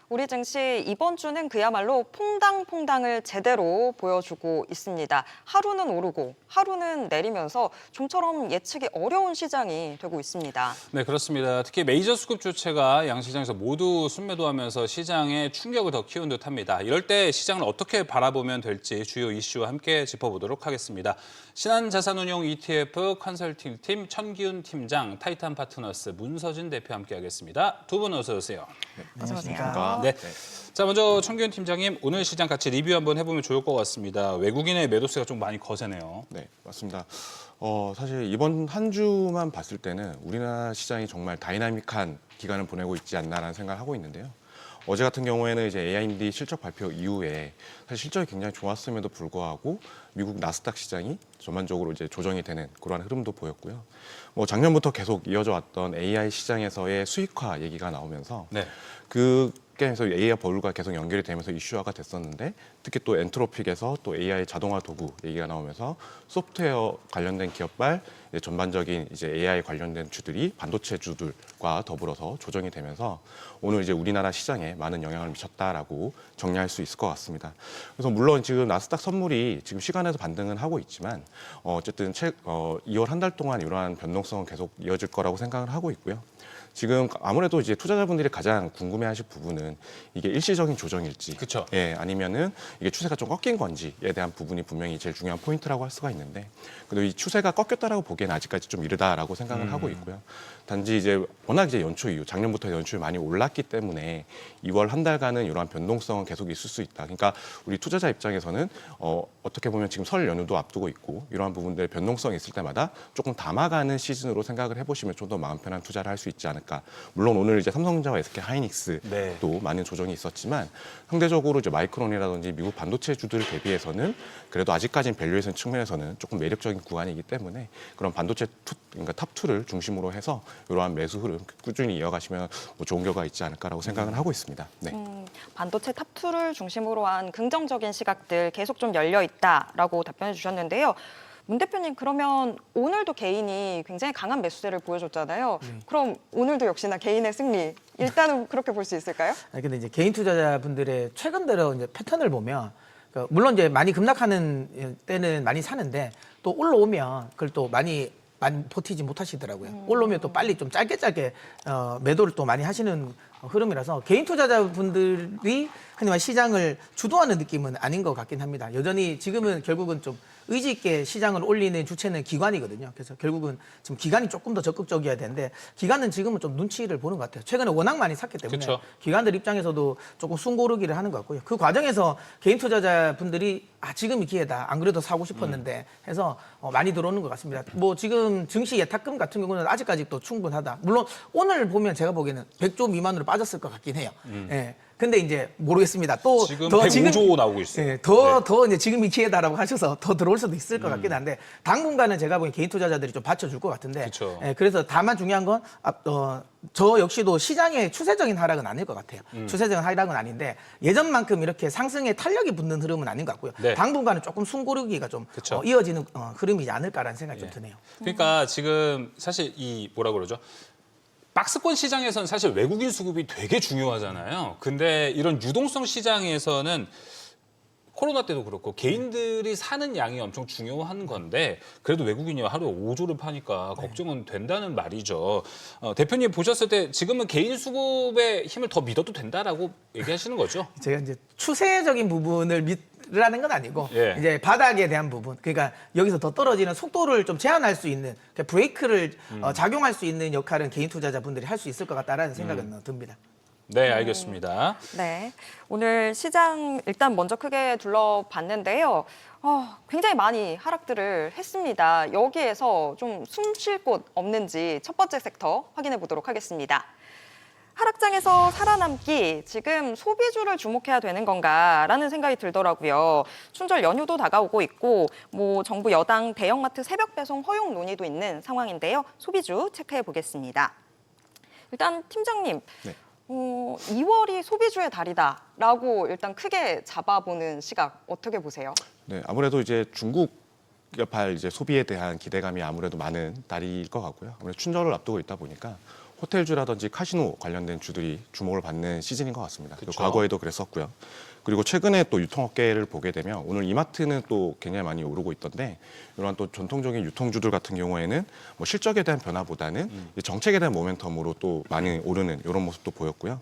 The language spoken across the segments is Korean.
우리 증시 이번 주는 그야말로 퐁당퐁당을 제대로 보여주고 있습니다. 하루는 오르고 하루는 내리면서 좀처럼 예측이 어려운 시장이 되고 있습니다. 네, 그렇습니다. 특히 메이저 수급 주체가 양시장에서 모두 순매도하면서 시장에 충격을 더 키운 듯합니다. 이럴 때 시장을 어떻게 바라보면 될지 주요 이슈와 함께 짚어보도록 하겠습니다. 신한자산운용 ETF 컨설팅팀 천기훈 팀장, 타이탄 파트너스 문서진 대표 함께하겠습니다. 두 분 어서 오세요. 네, 어서 오세요. 안녕하십니까. 네. 자, 먼저 천기훈 팀장님, 오늘 시장 같이 리뷰 한번 해보면 좋을 것 같습니다. 외국인의 매도세가 좀 많이 거세네요. 네, 맞습니다. 사실 이번 한 주만 봤을 때는 우리나라 시장이 정말 다이나믹한 기간을 보내고 있지 않나라는 생각을 하고 있는데요. 어제 같은 경우에는 이제 AIMD 실적 발표 이후에 사실 실적이 굉장히 좋았음에도 불구하고 미국 나스닥 시장이 전반적으로 이제 조정이 되는 그러한 흐름도 보였고요. 뭐 작년부터 계속 이어져 왔던 AI 시장에서의 수익화 얘기가 나오면서 네. 그게서 AI 버블과 계속 연결이 되면서 이슈화가 됐었는데 특히 또 엔트로픽에서 또 AI 자동화 도구 얘기가 나오면서 소프트웨어 관련된 기업발 전반적인 이제 AI 관련된 주들이 반도체 주들과 더불어서 조정이 되면서 오늘 이제 우리나라 시장에 많은 영향을 미쳤다라고 정리할 수 있을 것 같습니다. 그래서 물론 지금 나스닥 선물이 지금 시간에서 반등은 하고 있지만 어쨌든 2월 한 달 동안 이러한 변동성은 계속 이어질 거라고 생각을 하고 있고요. 지금 아무래도 이제 투자자분들이 가장 궁금해하실 부분은 이게 일시적인 조정일지, 그쵸. 예, 아니면은 이게 추세가 좀 꺾인 건지에 대한 부분이 분명히 제일 중요한 포인트라고 할 수가 있는데, 그래도 이 추세가 꺾였다라고 보기에는 아직까지 좀 이르다라고 생각을 하고 있고요. 단지 이제 워낙 이제 연초 이후, 작년부터 연초에 많이 올랐기 때문에 2월 한 달간은 이러한 변동성은 계속 있을 수 있다. 그러니까 우리 투자자 입장에서는 어떻게 보면 지금 설 연휴도 앞두고 있고 이러한 부분들 변동성이 있을 때마다 조금 담아가는 시즌으로 생각을 해보시면 좀 더 마음 편한 투자를 할 수 있지 않을까. 물론 오늘 이제 삼성전자와 SK 하이닉스도 네. 많은 조정이 있었지만 상대적으로 이제 마이크론이라든지 미국 반도체 주들 대비해서는 그래도 아직까지는 밸류에이션 측면에서는 조금 매력적인 구간이기 때문에 그런 반도체 그러니까 탑2를 중심으로 해서 이러한 매수 흐름 꾸준히 이어가시면 뭐 좋은 결과가 있지 않을까라고 생각을 하고 있습니다. 네. 반도체 탑2를 중심으로 한 긍정적인 시각들 계속 좀 열려 있다라고 답변해 주셨는데요. 문 대표님, 그러면 오늘도 개인이 굉장히 강한 매수세를 보여줬잖아요. 그럼 오늘도 역시나 개인의 승리, 일단은 그렇게 볼 수 있을까요? 근데 이제 개인 투자자분들의 최근 들어 이제 패턴을 보면 물론 이제 많이 급락하는 때는 많이 사는데 또 올라오면 그걸 또 많이 버티지 못하시더라고요. 올라오면 또 빨리 좀 짧게 매도를 또 많이 하시는 흐름이라서 개인 투자자분들이 흔히 말 시장을 주도하는 느낌은 아닌 것 같긴 합니다. 여전히 지금은 결국은 좀 의지 있게 시장을 올리는 주체는 기관이거든요. 그래서 결국은 지금 기관이 조금 더 적극적이어야 되는데 기관은 지금은 좀 눈치를 보는 것 같아요. 최근에 워낙 많이 샀기 때문에 그쵸. 기관들 입장에서도 조금 숨고르기를 하는 것 같고요. 그 과정에서 개인 투자자분들이 지금이 기회다. 안 그래도 사고 싶었는데 해서 많이 들어오는 것 같습니다. 뭐 지금 증시 예탁금 같은 경우는 아직까지 또 충분하다. 물론 오늘 보면 제가 보기에는 100조 미만으로 빠졌을 것 같긴 해요. 예. 근데 이제 모르겠습니다. 또 지금 더 105조 나오고 있어요. 예, 더 이제 지금이 기회다라고 하셔서 더 들어올 수도 있을 것 같긴 한데 당분간은 제가 보기엔 개인 투자자들이 좀 받쳐줄 것 같은데. 그쵸. 예, 그래서 다만 중요한 건 저 역시도 시장의 추세적인 하락은 아닐 것 같아요. 추세적인 하락은 아닌데 예전만큼 이렇게 상승에 탄력이 붙는 흐름은 아닌 것 같고요. 네. 당분간은 조금 숨고르기가 좀 그쵸. 이어지는 흐름이지 않을까라는 생각이 좀 드네요. 그러니까 지금 사실 이 뭐라 그러죠? 박스권 시장에서는 사실 외국인 수급이 되게 중요하잖아요. 근데 이런 유동성 시장에서는 코로나 때도 그렇고 개인들이 사는 양이 엄청 중요한 건데 그래도 외국인이 하루에 5조를 파니까 걱정은 된다는 말이죠. 대표님 보셨을 때 지금은 개인 수급의 힘을 더 믿어도 된다라고 얘기하시는 거죠? 제가 이제 추세적인 부분을 라는 건 아니고 예. 이제 바닥에 대한 부분, 그러니까 여기서 더 떨어지는 속도를 좀 제한할 수 있는 그러니까 브레이크를 작용할 수 있는 역할은 개인 투자자분들이 할 수 있을 것 같다라는 생각은 듭니다. 네, 알겠습니다. 네, 오늘 시장 일단 먼저 크게 둘러봤는데요. 굉장히 많이 하락들을 했습니다. 여기에서 좀 숨 쉴 곳 없는지 첫 번째 섹터 확인해 보도록 하겠습니다. 하락장에서 살아남기, 지금 소비주를 주목해야 되는 건가라는 생각이 들더라고요. 춘절 연휴도 다가오고 있고, 뭐 정부 여당 대형마트 새벽 배송 허용 논의도 있는 상황인데요. 소비주 체크해 보겠습니다. 일단 팀장님, 네. 2월이 소비주의 달이다라고 일단 크게 잡아보는 시각 어떻게 보세요? 네, 아무래도 이제 중국 여팔 이제 소비에 대한 기대감이 아무래도 많은 달일 것 같고요. 아무래도 춘절을 앞두고 있다 보니까 호텔주라든지 카지노 관련된 주들이 주목을 받는 시즌인 것 같습니다. 그쵸. 과거에도 그랬었고요. 그리고 최근에 또 유통업계를 보게 되면 오늘 이마트는 또 굉장히 많이 오르고 있던데 이러한 또 전통적인 유통주들 같은 경우에는 뭐 실적에 대한 변화보다는 이 정책에 대한 모멘텀으로 또 많이 오르는 이런 모습도 보였고요.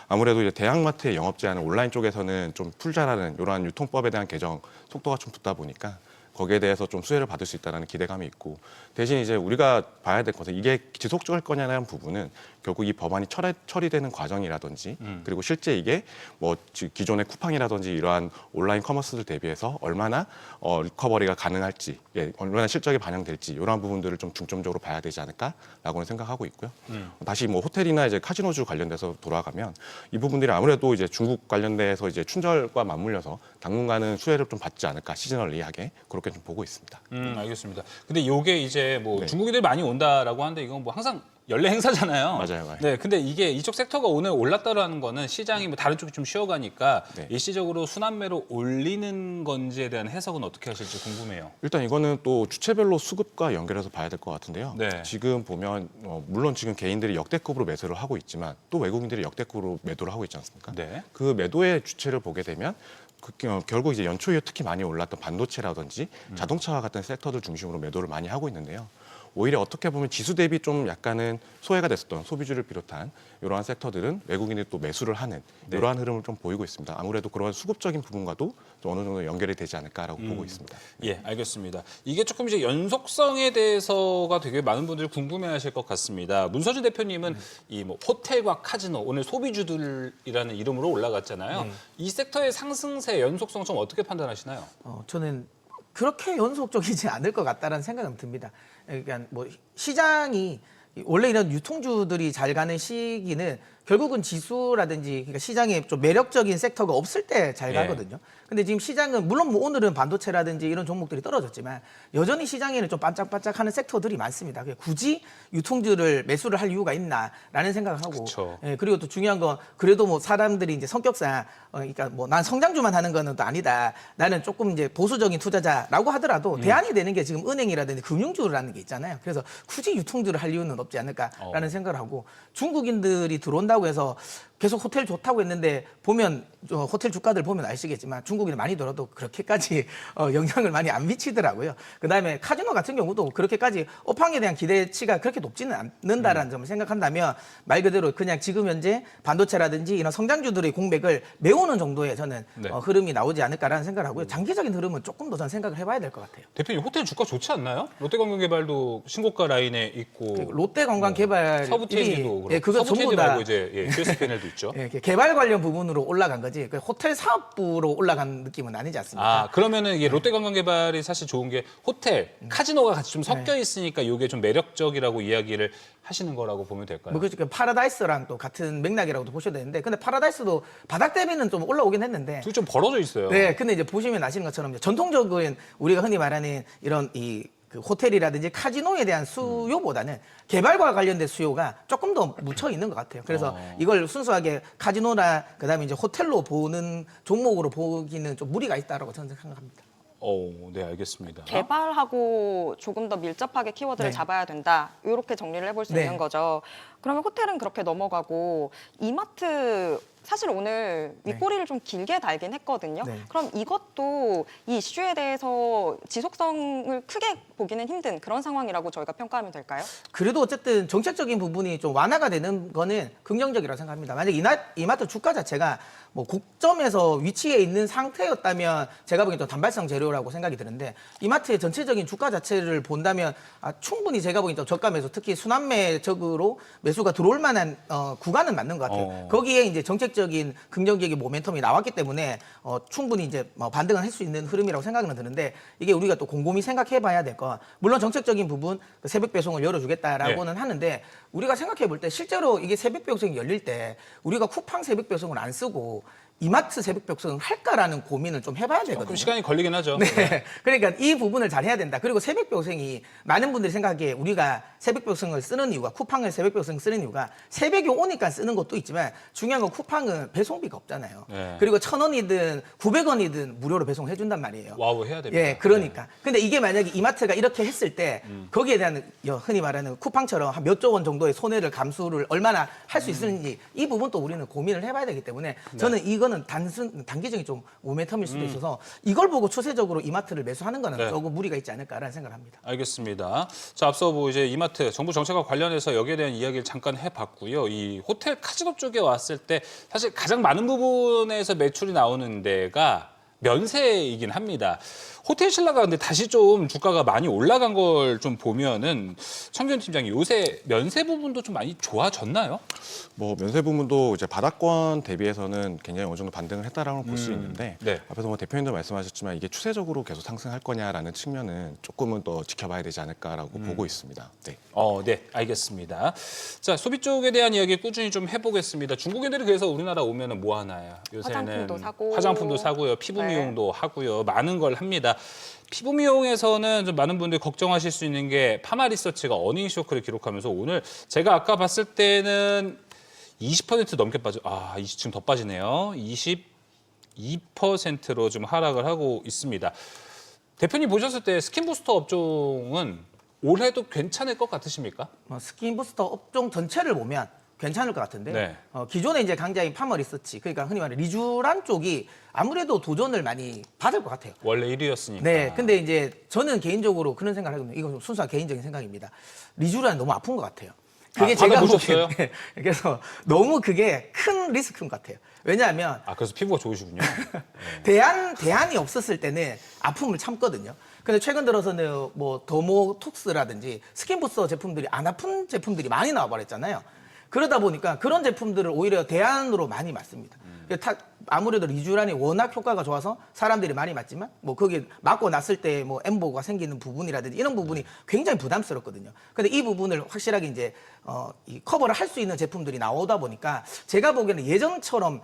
아무래도 이제 대형마트의 영업 제한을 온라인 쪽에서는 좀 풀자라는 이러한 유통법에 대한 개정 속도가 좀 붙다 보니까 거기에 대해서 좀 수혜를 받을 수 있다는 기대감이 있고 대신 이제 우리가 봐야 될 것은 이게 지속적일 거냐는 부분은 결국 이 법안이 처리되는 과정이라든지 그리고 실제 이게 뭐 기존의 쿠팡이라든지 이러한 온라인 커머스를 대비해서 얼마나 리커버리가 가능할지 얼마나 실적에 반영될지 이러한 부분들을 좀 중점적으로 봐야 되지 않을까라고는 생각하고 있고요. 다시 뭐 호텔이나 이제 카지노주 관련돼서 돌아가면 이 부분들이 아무래도 이제 중국 관련돼서 이제 춘절과 맞물려서 당분간은 수혜를 좀 받지 않을까 시즈널리하게 그렇게 좀 보고 있습니다. 알겠습니다. 근데 요게 이제 뭐 네. 중국인들이 많이 온다라고 하는데 이건 뭐 항상 연례 행사잖아요. 맞아요. 네, 근데 이게 이쪽 섹터가 오늘 올랐다라는 거는 시장이 뭐 다른 쪽이 좀 쉬어가니까 네. 일시적으로 순환매로 올리는 건지에 대한 해석은 어떻게 하실지 궁금해요. 일단 이거는 또 주체별로 수급과 연결해서 봐야 될 것 같은데요. 네. 지금 보면 물론 지금 개인들이 역대급으로 매수를 하고 있지만 또 외국인들이 역대급으로 매도를 하고 있지 않습니까? 네. 그 매도의 주체를 보게 되면 결국 이제 연초 이후 특히 많이 올랐던 반도체라든지 자동차와 같은 섹터들 중심으로 매도를 많이 하고 있는데요. 오히려 어떻게 보면 지수 대비 좀 약간은 소외가 됐었던 소비주를 비롯한 이러한 섹터들은 외국인이 또 매수를 하는 네. 이러한 흐름을 좀 보이고 있습니다. 아무래도 그런 수급적인 부분과도 좀 어느 정도 연결이 되지 않을까라고 보고 있습니다. 예, 알겠습니다. 이게 조금 이제 연속성에 대해서가 되게 많은 분들이 궁금해하실 것 같습니다. 문서준 대표님은 이 뭐 호텔과 카지노 오늘 소비주들이라는 이름으로 올라갔잖아요. 이 섹터의 상승세 연속성 좀 어떻게 판단하시나요? 저는 그렇게 연속적이지 않을 것 같다라는 생각은 듭니다. 그러니까 뭐 시장이 원래 이런 유통주들이 잘 가는 시기는 결국은 지수라든지 그러니까 시장에 좀 매력적인 섹터가 없을 때 잘 예. 가거든요. 근데 지금 시장은 물론 뭐 오늘은 반도체라든지 이런 종목들이 떨어졌지만 여전히 시장에는 좀 반짝반짝하는 섹터들이 많습니다. 굳이 유통주를 매수를 할 이유가 있나라는 생각을 하고, 그쵸. 예, 그리고 또 중요한 건 그래도 뭐 사람들이 이제 성격상 그러니까 뭐 난 성장주만 하는 거는 또 아니다. 나는 조금 이제 보수적인 투자자라고 하더라도 대안이 되는 게 지금 은행이라든지 금융주라는 게 있잖아요. 그래서 굳이 유통주를 할 이유는 없지 않을까라는 생각을 하고 중국인들이 들어온다고 해서 계속 호텔 좋다고 했는데 보면 호텔 주가들 보면 아시겠지만 중국인이 많이 들어도 그렇게까지 영향을 많이 안 미치더라고요. 그다음에 카지노 같은 경우도 그렇게까지 업황에 대한 기대치가 그렇게 높지는 않는다라는 점을 생각한다면 말 그대로 그냥 지금 현재 반도체라든지 이런 성장주들의 공백을 메우는 정도의 저는 네. 흐름이 나오지 않을까라는 생각을 하고요. 장기적인 흐름은 조금 더 저는 생각을 해봐야 될 것 같아요. 대표님 호텔 주가 좋지 않나요? 롯데관광개발도 신고가 라인에 있고 롯데관광개발 서부TN도 예, 그거 전부 서부TN도 다 말고 이제 QSPNL도 있죠. 예, 개발 관련 부분으로 올라간 거지 그 호텔 사업부로 올라간 느낌은 아니지 않습니까? 아, 그러면은 이게 롯데관광개발이 사실 좋은 게 호텔, 카지노가 같이 좀 섞여 있으니까 이게 좀 매력적이라고 이야기를 하시는 거라고 보면 될까요? 뭐 그러니까 파라다이스랑 또 같은 맥락이라고도 보셔야 되는데 근데 파라다이스도 바닥 대비는 좀 올라오긴 했는데 둘이 좀 벌어져 있어요. 네, 근데 이제 보시면 아시는 것처럼 이제 전통적인 우리가 흔히 말하는 이런 그 호텔이라든지 카지노에 대한 수요보다는 개발과 관련된 수요가 조금 더 묻혀 있는 것 같아요. 그래서 이걸 순수하게 카지노나 그다음에 이제 호텔로 보는 종목으로 보기는 좀 무리가 있다라고 저는 생각합니다. 네, 알겠습니다. 개발하고 조금 더 밀접하게 키워드를 네. 잡아야 된다. 이렇게 정리를 해볼 수 네. 있는 거죠. 그러면 호텔은 그렇게 넘어가고 이마트 사실 오늘 윗꼬리를 좀 길게 달긴 했거든요. 네. 그럼 이것도 이 이슈에 대해서 지속성을 크게 보기는 힘든 그런 상황이라고 저희가 평가하면 될까요? 그래도 어쨌든 정책적인 부분이 좀 완화가 되는 거는 긍정적이라고 생각합니다. 만약 이마트 주가 자체가 뭐 고점에서 위치해 있는 상태였다면 제가 보기엔 좀 단발성 재료라고 생각이 드는데 이마트의 전체적인 주가 자체를 본다면 충분히 제가 보기엔 좀 저가 매수 특히 순환매적으로 매수가 들어올 만한 구간은 맞는 것 같아요. 거기에 이제 정책적인 긍정적인 모멘텀이 나왔기 때문에 충분히 이제 반등을 할 수 있는 흐름이라고 생각은 드는데 이게 우리가 또 곰곰이 생각해봐야 될 거. 물론 정책적인 부분 새벽 배송을 열어주겠다라고는 하는데 우리가 생각해 볼 때 실제로 이게 새벽 배송이 열릴 때 우리가 쿠팡 새벽 배송을 안 쓰고 이마트 새벽 배송 할까라는 고민을 좀 해봐야 되거든요. 조금 시간이 걸리긴 하죠. 네. 그러니까 이 부분을 잘 해야 된다. 그리고 새벽 배송이 많은 분들이 생각하기에 우리가 새벽 배송을 쓰는 이유가 쿠팡을 새벽 배송 쓰는 이유가 새벽에 오니까 쓰는 것도 있지만 중요한 건 쿠팡은 배송비가 없잖아요. 네. 그리고 1,000원이든 900원이든 무료로 배송해 준단 말이에요. 와우 해야 됩니다. 예, 그러니까. 근데 이게 만약에 이마트가 이렇게 했을 때 거기에 대한 흔히 말하는 쿠팡처럼 한 몇 조 원 정도의 손해를 감수를 얼마나 할 수 있는지 이 부분도 우리는 고민을 해봐야 되기 때문에 저는 이거는 단기적인 좀 모멘텀일 수도 있어서 이걸 보고 추세적으로 이마트를 매수하는 거는 네. 조금 무리가 있지 않을까라는 생각을 합니다. 알겠습니다. 자, 앞서 뭐 이제 이마트 정부 정책과 관련해서 여기에 대한 이야기를 잠깐 해봤고요. 이 호텔 카지노 쪽에 왔을 때 사실 가장 많은 부분에서 매출이 나오는 데가 면세이긴 합니다. 호텔 신라가 근데 다시 좀 주가가 많이 올라간 걸 좀 보면은 청균 팀장이 요새 면세 부분도 좀 많이 좋아졌나요? 뭐 면세 부분도 이제 바닥권 대비해서는 굉장히 어느 정도 반등을 했다라고 볼 수 있는데 네. 앞에서 뭐 대표님도 말씀하셨지만 이게 추세적으로 계속 상승할 거냐라는 측면은 조금은 더 지켜봐야 되지 않을까라고 보고 있습니다. 네. 네, 알겠습니다. 자, 소비 쪽에 대한 이야기 꾸준히 좀 해보겠습니다. 중국인들이 그래서 우리나라 오면은 뭐 하나요? 요새는 화장품도 사고. 사고요, 피부 네. 미용도 하고요, 많은 걸 합니다. 피부 미용에서는 좀 많은 분들이 걱정하실 수 있는 게 파마리서치가 어닝 쇼크를 기록하면서 오늘 제가 아까 봤을 때는 20% 넘게 지금 더 빠지네요. 22%로 좀 하락을 하고 있습니다. 대표님 보셨을 때 스킨부스터 업종은 올해도 괜찮을 것 같으십니까? 스킨부스터 업종 전체를 보면 괜찮을 것 같은데 네. 기존에 이제 강자인 파머 리서치 그러니까 흔히 말하는 리쥬란 쪽이 아무래도 도전을 많이 받을 것 같아요. 원래 1위였으니까. 네, 근데 이제 저는 개인적으로 그런 생각을 하거든요. 이건 좀 순수한 개인적인 생각입니다. 리쥬란 너무 아픈 것 같아요. 그게 제가 받아보셨어요? 보기에는 그래서 너무 그게 큰 리스크인 것 같아요. 왜냐하면 그래서 피부가 좋으시군요. 대안이 없었을 때는 아픔을 참거든요. 근데 최근 들어서는 뭐 더모톡스라든지 스킨부스터 제품들이 안 아픈 제품들이 많이 나와버렸잖아요. 그러다 보니까 그런 제품들을 오히려 대안으로 많이 맞습니다. 아무래도 리쥬란이 워낙 효과가 좋아서 사람들이 많이 맞지만 뭐 거기 맞고 났을 때 뭐 엠보가 생기는 부분이라든지 이런 부분이 굉장히 부담스럽거든요. 근데 이 부분을 확실하게 이제 이 커버를 할 수 있는 제품들이 나오다 보니까 제가 보기에는 예전처럼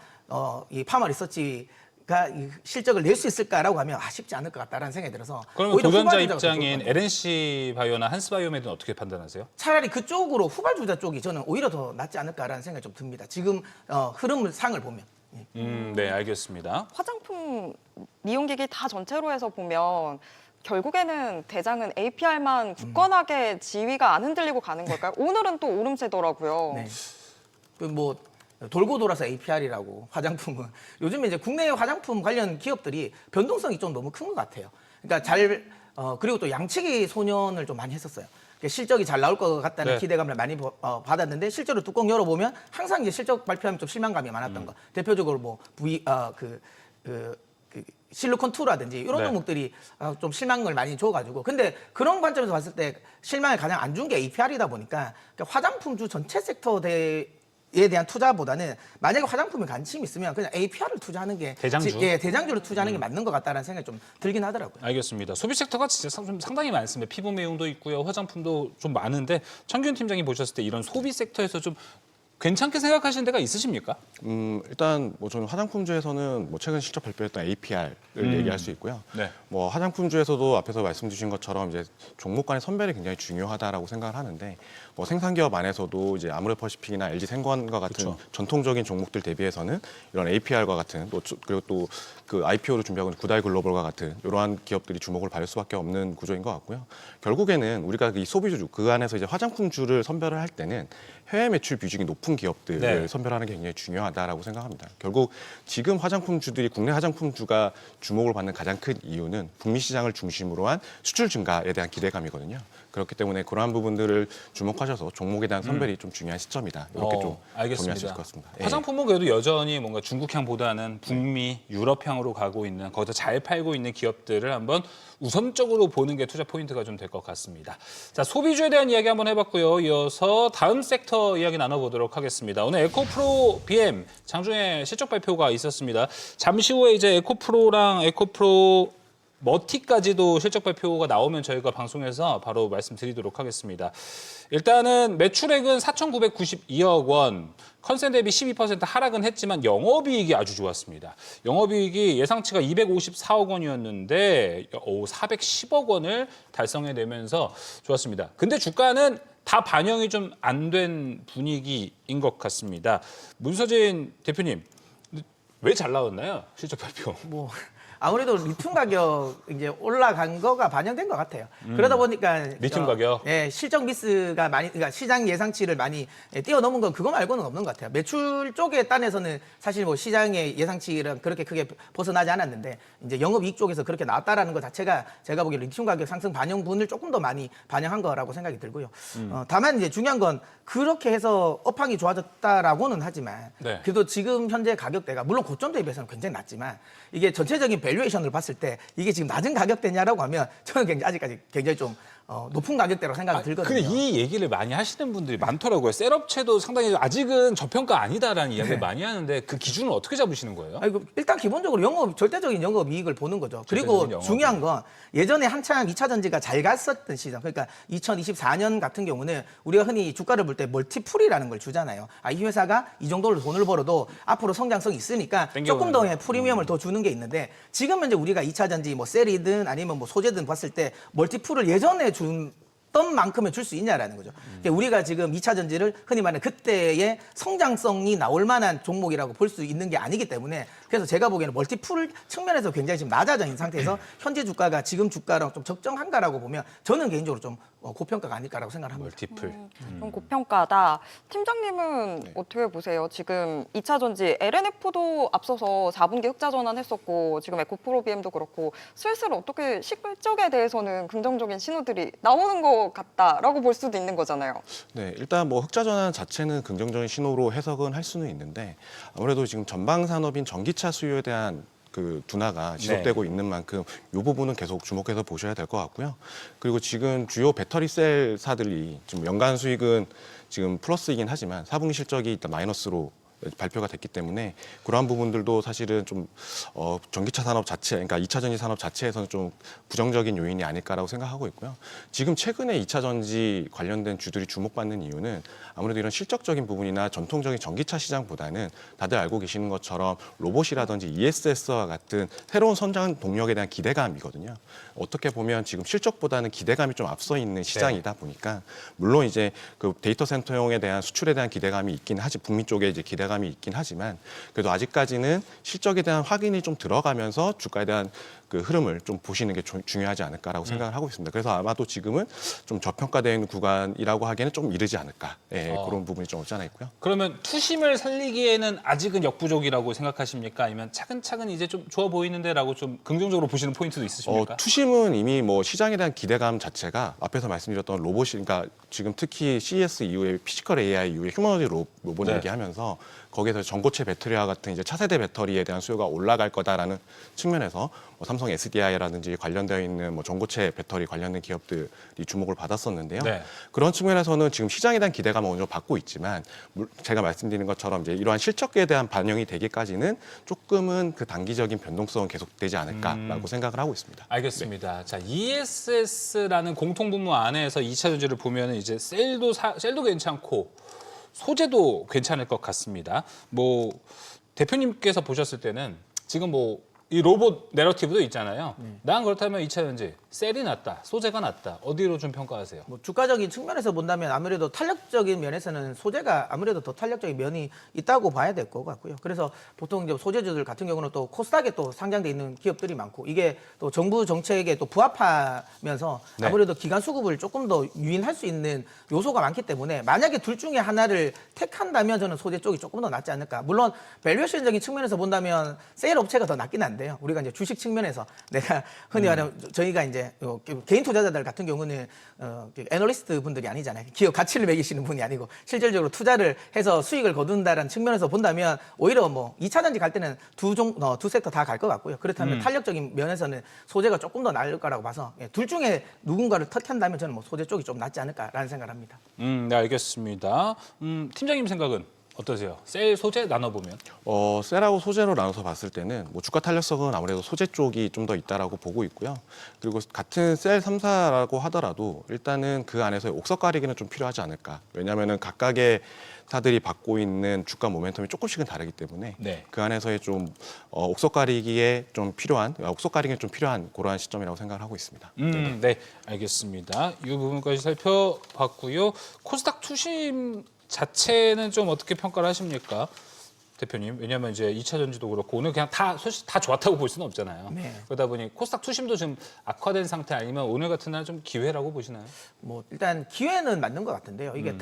이 파마 리서치가 이 실적을 낼 수 있을까라고 하면 쉽지 않을 것 같다라는 생각이 들어서 그러면 오히려 도전자 후발주자가 더 좋을 것 입장인 같아요. LNC 바이오나 한스바이오메드는 어떻게 판단하세요? 차라리 그쪽으로 후발주자 쪽이 저는 오히려 더 낫지 않을까라는 생각이 좀 듭니다. 지금 상을 보면. 네, 알겠습니다. 화장품 미용기기 다 전체로 해서 보면 결국에는 대장은 APR만 굳건하게 지위가 안 흔들리고 가는 걸까요? 오늘은 또 오름세더라고요. 네. 뭐 돌고 돌아서 APR이라고 화장품은 요즘에 이제 국내 화장품 관련 기업들이 변동성이 좀 너무 큰 것 같아요. 그러니까 그리고 또 양치기 소년을 좀 많이 했었어요. 실적이 잘 나올 것 같다는 네. 기대감을 많이 받았는데 실제로 뚜껑 열어보면 항상 이제 실적 발표하면 좀 실망감이 많았던 거. 대표적으로 뭐 실루콘2라든지 이런 네. 종목들이 좀 실망을 많이 줘가지고 근데 그런 관점에서 봤을 때 실망을 가장 안 준 게 APR이다 보니까 화장품주 전체 섹터에 대한 투자보다는 만약에 화장품에 관심이 있으면 그냥 APR을 투자하는 게 대장주? 대장주를 투자하는 게 맞는 것 같다는 생각이 좀 들긴 하더라고요. 알겠습니다. 소비 섹터가 진짜 좀 상당히 많습니다. 피부 미용도 있고요, 화장품도 좀 많은데 청균 팀장이 보셨을 때 이런 소비 섹터에서 좀 괜찮게 생각하시는 데가 있으십니까? 일단 뭐 저는 화장품주에서는 뭐 최근 실적 발표했던 APR을 얘기할 수 있고요. 네. 뭐 화장품주에서도 앞에서 말씀 주신 것처럼 이제 종목 간의 선별이 굉장히 중요하다라고 생각을 하는데 뭐 생산기업 안에서도 이제 아모레퍼시픽이나 LG생건과 같은 그렇죠. 전통적인 종목들 대비해서는 이런 APR과 같은 그리고 또 그 IPO를 준비하고 있는 구다이 글로벌과 같은 이러한 기업들이 주목을 받을 수밖에 없는 구조인 것 같고요. 결국에는 우리가 이 소비주 그 안에서 이제 화장품주를 선별을 할 때는 해외 매출 비중이 높은 기업들을 네. 선별하는 게 굉장히 중요하다라고 생각합니다. 결국 지금 화장품주들이 국내 화장품주가 주목을 받는 가장 큰 이유는 북미 시장을 중심으로 한 수출 증가에 대한 기대감이거든요. 그렇기 때문에 그러한 부분들을 주목하셔서 종목에 대한 선별이 좀 중요한 시점이다. 이렇게 좀 정리할 수 있을 것 같습니다. 예. 화장품은 그래도 여전히 뭔가 중국향보다는 북미, 유럽향으로 가고 있는 거기서 잘 팔고 있는 기업들을 한번 우선적으로 보는 게 투자 포인트가 좀 될 것 같습니다. 자, 소비주에 대한 이야기 한번 해봤고요. 이어서 다음 섹터 이야기 나눠보도록 하겠습니다. 오늘 에코프로 BM 장중에 실적 발표가 있었습니다. 잠시 후에 이제 에코프로랑 에코프로 머티까지도 실적 발표가 나오면 저희가 방송에서 바로 말씀드리도록 하겠습니다. 일단은 매출액은 4,992억 원, 컨센 대비 12% 하락은 했지만 영업이익이 아주 좋았습니다. 영업이익이 예상치가 254억 원이었는데 410억 원을 달성해내면서 좋았습니다. 근데 주가는 다 반영이 좀 안 된 분위기인 것 같습니다. 문서진 대표님, 왜 잘 나왔나요? 실적 발표. 뭐 아무래도 리튬 가격 이제 올라간 거가 반영된 것 같아요. 그러다 보니까 리튬 가격? 예, 실적 미스가 많이, 그러니까 시장 예상치를 많이 뛰어넘은 건 그거 말고는 없는 것 같아요. 매출 쪽에 딴에서는 사실 뭐 시장의 예상치랑 그렇게 크게 벗어나지 않았는데 이제 영업이익 쪽에서 그렇게 나왔다라는 것 자체가 제가 보기에 리튬 가격 상승 반영분을 조금 더 많이 반영한 거라고 생각이 들고요. 다만 이제 중요한 건 그렇게 해서 업황이 좋아졌다라고는 하지만 네. 그래도 지금 현재 가격대가 물론 고점 대비해서는 굉장히 낮지만 이게 전체적인 밸류에이션을 봤을 때 이게 지금 낮은 가격대냐라고 하면 저는 굉장히 아직까지 굉장히 좀 높은 가격대라고 생각이 들거든요. 근데 이 얘기를 많이 하시는 분들이 많더라고요. 셀업체도 상당히 아직은 저평가 아니다라는 이야기를 많이 하는데 그 기준을 어떻게 잡으시는 거예요? 아이고, 일단 기본적으로 절대적인 영업 이익을 보는 거죠. 그리고 절대적인 영업 중요한 건 예전에 한창 2차 전지가 잘 갔었던 시장, 그러니까 2024년 같은 경우는 우리가 흔히 주가를 볼 때 멀티풀이라는 걸 주잖아요. 이 회사가 이 정도로 돈을 벌어도 앞으로 성장성이 있으니까 조금 더 프리미엄을 더 주는 게 있는데 지금 현재 우리가 2차 전지 뭐 셀이든 아니면 뭐 소재든 봤을 때 멀티풀을 예전에 줬던 만큼은 줄 수 있냐라는 거죠. 그러니까 우리가 지금 2차 전지를 흔히 말하는 그때의 성장성이 나올 만한 종목이라고 볼 수 있는 게 아니기 때문에 그래서 제가 보기에는 멀티풀 측면에서 굉장히 지금 낮아져 있는 상태에서 현재 주가가 지금 주가랑 좀 적정한가라고 보면 저는 개인적으로 좀 고평가가 아닐까라고 생각을 합니다. 멀티플. 좀 고평가다. 팀장님은 어떻게 보세요? 지금 2차 전지 LNF도 앞서서 4분기 흑자 전환했었고 지금 에코프로비엠도 그렇고 슬슬 어떻게 실적에 대해서는 긍정적인 신호들이 나오는 것 같다라고 볼 수도 있는 거잖아요. 네, 일단 뭐 흑자 전환 자체는 긍정적인 신호로 해석은 할 수는 있는데 아무래도 지금 전방 산업인 전기차 수요에 대한 그 둔화가 지속되고 있는 만큼 이 부분은 계속 주목해서 보셔야 될 것 같고요. 그리고 지금 주요 배터리 셀사들이 지금 연간 수익은 지금 플러스이긴 하지만 4분기 실적이 일단 마이너스로 발표가 됐기 때문에 그러한 부분들도 사실은 좀 전기차 산업 자체, 그러니까 2차 전지 산업 자체에서는 좀 부정적인 요인이 아닐까라고 생각하고 있고요. 지금 최근에 2차 전지 관련된 주들이 주목받는 이유는 아무래도 이런 실적적인 부분이나 전통적인 전기차 시장보다는 다들 알고 계시는 것처럼 로봇이라든지 ESS와 같은 새로운 성장 동력에 대한 기대감이거든요. 어떻게 보면 지금 실적보다는 기대감이 좀 앞서 있는 시장이다 보니까 물론 이제 그 데이터 센터용에 대한 수출에 대한 기대감이 있긴 하지 북미 쪽에 이제 기대감이 있긴 하지만 그래도 아직까지는 실적에 대한 확인이 좀 들어가면서 주가에 대한 그 흐름을 좀 보시는 게 중요하지 않을까라고 생각을 하고 있습니다. 그래서 아마도 지금은 좀 저평가되어 있는 구간이라고 하기에는 좀 이르지 않을까. 예, 그런 부분이 좀 없지 않아 있고요. 그러면 투심을 살리기에는 아직은 역부족이라고 생각하십니까? 아니면 차근차근 이제 좀 좋아 보이는데라고 좀 긍정적으로 보시는 포인트도 있으십니까? 투심은 이미 뭐 시장에 대한 기대감 자체가 앞에서 말씀드렸던 로봇이, 그러니까 지금 특히 CES 이후에 피지컬 AI 이후에 휴머노이드 로봇 네. 얘기하면서 거기에서 전고체 배터리와 같은 이제 차세대 배터리에 대한 수요가 올라갈 거다라는 측면에서 뭐 삼성 SDI라든지 관련되어 있는 뭐 전고체 배터리 관련된 기업들이 주목을 받았었는데요. 네. 그런 측면에서는 지금 시장에 대한 기대감은 어느 정도 받고 있지만 제가 말씀드린 것처럼 이제 이러한 실적에 대한 반영이 되기까지는 조금은 그 단기적인 변동성은 계속되지 않을까라고 생각을 하고 있습니다. 알겠습니다. 자, ESS라는 공통분모 안에서 2차 전지를 보면 이제 셀도 괜찮고 소재도 괜찮을 것 같습니다. 뭐 대표님께서 보셨을 때는 지금 뭐 이 로봇 내러티브도 있잖아요. 난 그렇다면 2차 전지 셀이 낫다, 소재가 낫다. 어디로 좀 평가하세요? 뭐 주가적인 측면에서 본다면 아무래도 탄력적인 면에서는 소재가 아무래도 더 탄력적인 면이 있다고 봐야 될 것 같고요. 그래서 보통 이제 소재주들 같은 경우는 또 코스닥에 또 상장돼 있는 기업들이 많고 이게 또 정부 정책에 또 부합하면서 네. 아무래도 기간 수급을 조금 더 유인할 수 있는 요소가 많기 때문에 만약에 둘 중에 하나를 택한다면 저는 소재 쪽이 조금 더 낫지 않을까. 물론 밸류에이션적인 측면에서 본다면 세일 업체가 더 낫긴 한데요. 우리가 이제 주식 측면에서 내가 흔히 말하는 저희가 이제 개인 투자자들 같은 경우는 애널리스트 분들이 아니잖아요. 기업 가치를 매기시는 분이 아니고 실질적으로 투자를 해서 수익을 거둔다라는 측면에서 본다면 오히려 뭐 2차 전지 갈 때는 두 섹터 다 갈 것 같고요. 그렇다면 탄력적인 면에서는 소재가 조금 더 나을 거라고 봐서 둘 중에 누군가를 탓한다면 저는 뭐 소재 쪽이 좀 낫지 않을까라는 생각을 합니다. 네, 알겠습니다. 팀장님 생각은? 어떠세요? 셀 소재 나눠보면. 셀하고 소재로 나눠서 봤을 때는 뭐 주가 탄력성은 아무래도 소재 쪽이 좀 더 있다라고 보고 있고요. 그리고 같은 셀 3사라고 하더라도 일단은 그 안에서의 옥석 가리기는 좀 필요하지 않을까. 왜냐하면은 각각의 사들이 받고 있는 주가 모멘텀이 조금씩은 다르기 때문에 네. 그 안에서의 좀 옥석 가리기에 좀 필요한 옥석 가리기는 좀 필요한 그러한 시점이라고 생각을 하고 있습니다. 네, 알겠습니다. 이 부분까지 살펴봤고요. 코스닥 투심 자체는 좀 어떻게 평가를 하십니까? 대표님, 왜냐하면 이제 2차 전지도 그렇고 오늘 그냥 다 소식 다 좋았다고 볼 수는 없잖아요. 네. 그러다 보니 코스닥 투심도 좀 악화된 상태 아니면 오늘 같은 날 좀 기회라고 보시나요? 뭐 일단 기회는 맞는 것 같은데요. 이게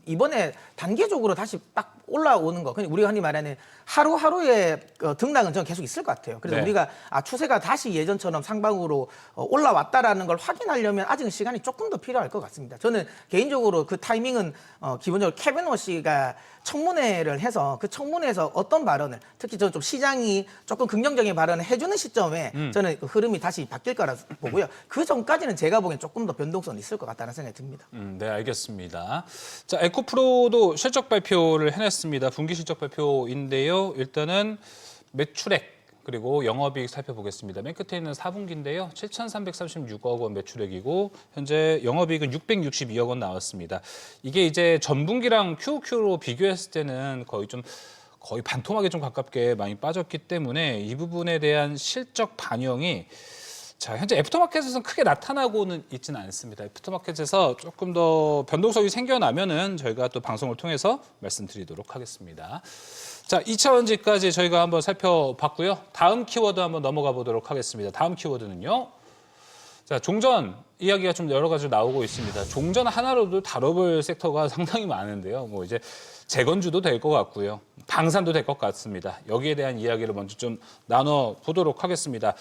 이번에 단계적으로 다시 딱 올라오는 거. 그냥 우리가 흔히 말하는 하루하루의 등락은 저는 계속 있을 것 같아요. 그래서 네. 우리가 추세가 다시 예전처럼 상방으로 올라왔다라는 걸 확인하려면 아직은 시간이 조금 더 필요할 것 같습니다. 저는 개인적으로 그 타이밍은 기본적으로 케빈 워시가 청문회를 해서 그 청문회에서 어떤 발언을 특히 저는 좀 시장이 조금 긍정적인 발언을 해주는 시점에 저는 그 흐름이 다시 바뀔 거라 보고요. 그 전까지는 제가 보기엔 조금 더 변동성이 있을 것 같다는 생각이 듭니다. 네, 알겠습니다. 자, 에코프로도 실적 발표를 해냈습니다. 분기 실적 발표인데요. 일단은 매출액 그리고 영업이익 살펴보겠습니다. 맨 끝에 있는 4분기인데요. 7,336억 원 매출액이고 현재 영업이익은 662억 원 나왔습니다. 이게 이제 전분기랑 QOQ로 비교했을 때는 거의 반토막에 좀 가깝게 많이 빠졌기 때문에 이 부분에 대한 실적 반영이 자, 현재 애프터마켓에서는 크게 나타나고는 있지는 않습니다. 애프터마켓에서 조금 더 변동성이 생겨나면은 저희가 또 방송을 통해서 말씀드리도록 하겠습니다. 자, 2차 전지까지 저희가 한번 살펴봤고요. 다음 키워드 한번 넘어가 보도록 하겠습니다. 다음 키워드는요. 자, 종전 이야기가 좀 여러 가지 나오고 있습니다. 종전 하나로도 다뤄볼 섹터가 상당히 많은데요. 뭐 이제 재건주도 될 것 같고요. 방산도 될 것 같습니다. 여기에 대한 이야기를 먼저 좀 나눠 보도록 하겠습니다.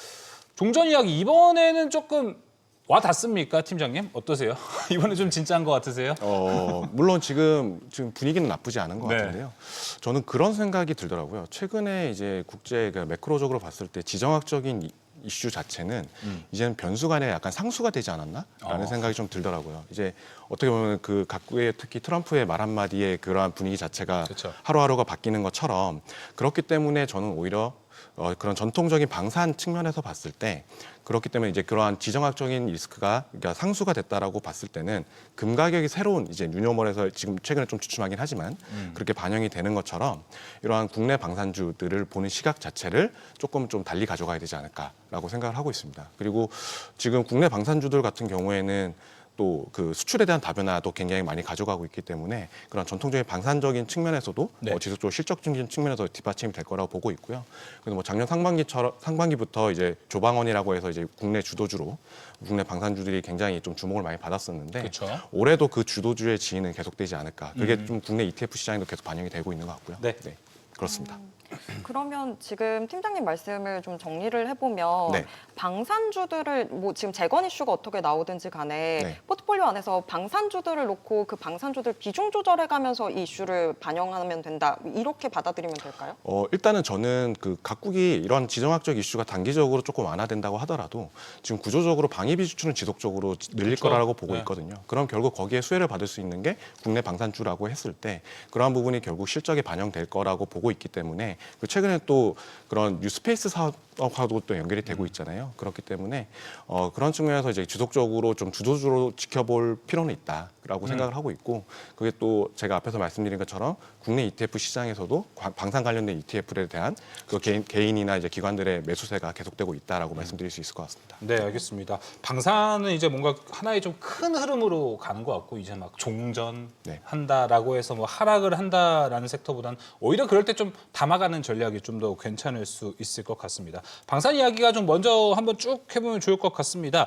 종전 이야기 이번에는 조금 와 닿습니까, 팀장님? 어떠세요? 이번에 좀 진짜인 것 같으세요? 물론 지금 분위기는 나쁘지 않은 것 네. 같은데요. 저는 그런 생각이 들더라고요. 최근에 이제 국제 매크로적으로 봤을 때 지정학적인 이슈 자체는 이제는 변수 간에 약간 상수가 되지 않았나라는 생각이 좀 들더라고요. 이제 어떻게 보면 그 각국의 특히 트럼프의 말 한마디에 그러한 분위기 자체가 그렇죠. 하루하루가 바뀌는 것처럼 그렇기 때문에 저는 오히려 그런 전통적인 방산 측면에서 봤을 때 그렇기 때문에 이제 그러한 지정학적인 리스크가 그러니까 상수가 됐다라고 봤을 때는 금 가격이 새로운 이제 뉴노멀에서 지금 최근에 좀 주춤하긴 하지만 그렇게 반영이 되는 것처럼 이러한 국내 방산주들을 보는 시각 자체를 조금 좀 달리 가져가야 되지 않을까라고 생각을 하고 있습니다. 그리고 지금 국내 방산주들 같은 경우에는 또 그 수출에 대한 다변화도 굉장히 많이 가져가고 있기 때문에 그런 전통적인 방산적인 측면에서도 네. 지속적으로 실적적인 측면에서 뒷받침이 될 거라고 보고 있고요. 그래서 뭐 작년 상반기부터 이제 조방원이라고 해서 이제 국내 주도주로 국내 방산주들이 굉장히 좀 주목을 많이 받았었는데 그렇죠. 올해도 그 주도주의 지위는 계속되지 않을까. 그게 좀 국내 ETF 시장에도 계속 반영이 되고 있는 것 같고요. 네. 그렇습니다. 그러면 지금 팀장님 말씀을 좀 정리를 해보면 네. 방산주들을 뭐 지금 재건 이슈가 어떻게 나오든지 간에 네. 포트폴리오 안에서 방산주들을 놓고 그 방산주들 비중 조절해가면서 이 이슈를 반영하면 된다 이렇게 받아들이면 될까요? 일단은 저는 그 각국이 이런 지정학적 이슈가 단기적으로 조금 완화된다고 하더라도 지금 구조적으로 방위비 지출은 지속적으로 늘릴 그렇죠. 거라고 보고 네. 있거든요. 그럼 결국 거기에 수혜를 받을 수 있는 게 국내 방산주라고 했을 때 그러한 부분이 결국 실적에 반영될 거라고 보고 있기 때문에 최근에 또 그런 뉴스페이스 사업하고도 또 연결이 되고 있잖아요. 그렇기 때문에 그런 측면에서 이제 지속적으로 좀 주도주로 지켜볼 필요는 있다라고 생각을 하고 있고 그게 또 제가 앞에서 말씀드린 것처럼 국내 ETF 시장에서도 방산 관련된 ETF에 대한 그 개인이나 이제 기관들의 매수세가 계속되고 있다라고 말씀드릴 수 있을 것 같습니다. 네, 알겠습니다. 방산은 이제 뭔가 하나의 좀 큰 흐름으로 가는 것 같고 이제 막 종전 네. 한다라고 해서 뭐 하락을 한다라는 섹터보다는 오히려 그럴 때 좀 담아가는 전략이 좀 더 괜찮을 수 있을 것 같습니다. 방산 이야기가 좀 먼저 한번 쭉 해보면 좋을 것 같습니다.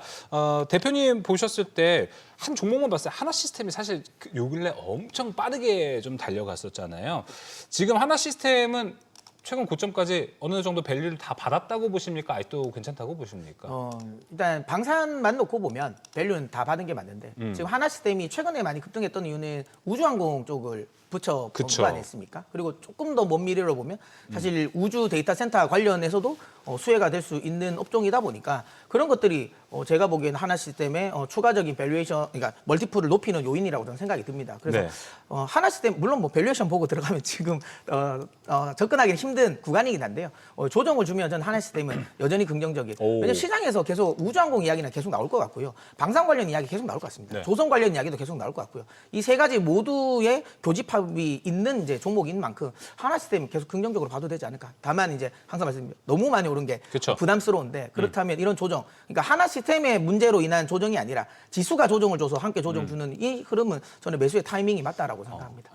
대표님 보셨을 때 한 종목만 봤을 때 하나 시스템이 사실 요 근래 엄청 빠르게 좀 달려갔었잖아요. 지금 하나 시스템은 최근 고점까지 어느 정도 밸류를 다 받았다고 보십니까? 아직도 괜찮다고 보십니까? 일단 방산만 놓고 보면 밸류는 다 받은 게 맞는데 지금 하나시스템이 최근에 많이 급등했던 이유는 우주항공 쪽을 붙여 본 그쵸. 거 아니겠습니까? 그리고 조금 더 먼 미래로 보면 사실 우주 데이터 센터 관련해서도 수혜가 될 수 있는 업종이다 보니까 그런 것들이 제가 보기에는 하나 시스템의 추가적인 밸류에이션, 그러니까 멀티플을 높이는 요인이라고 저는 생각이 듭니다. 그래서 네. 하나 시스템 물론 뭐 밸류에이션 보고 들어가면 지금 접근하기는 힘든 구간이긴 한데요. 조정을 주면 저는 하나 시스템은 여전히 긍정적인. 오. 왜냐면 시장에서 계속 우주항공 이야기는 계속 나올 것 같고요. 방산 관련 이야기 계속 나올 것 같습니다. 네. 조선 관련 이야기도 계속 나올 것 같고요. 이 세 가지 모두의 교집합이 있는 이제 종목인 만큼 하나 시스템 계속 긍정적으로 봐도 되지 않을까. 다만 이제 항상 말씀드린 너무 많이 오른 게 그쵸. 부담스러운데 그렇다면 이런 조정, 그러니까 하나 시스템의 문제로 인한 조정이 아니라 지수가 조정을 줘서 함께 조정 주는 이 흐름은 저는 매수의 타이밍이 맞다라고 생각합니다.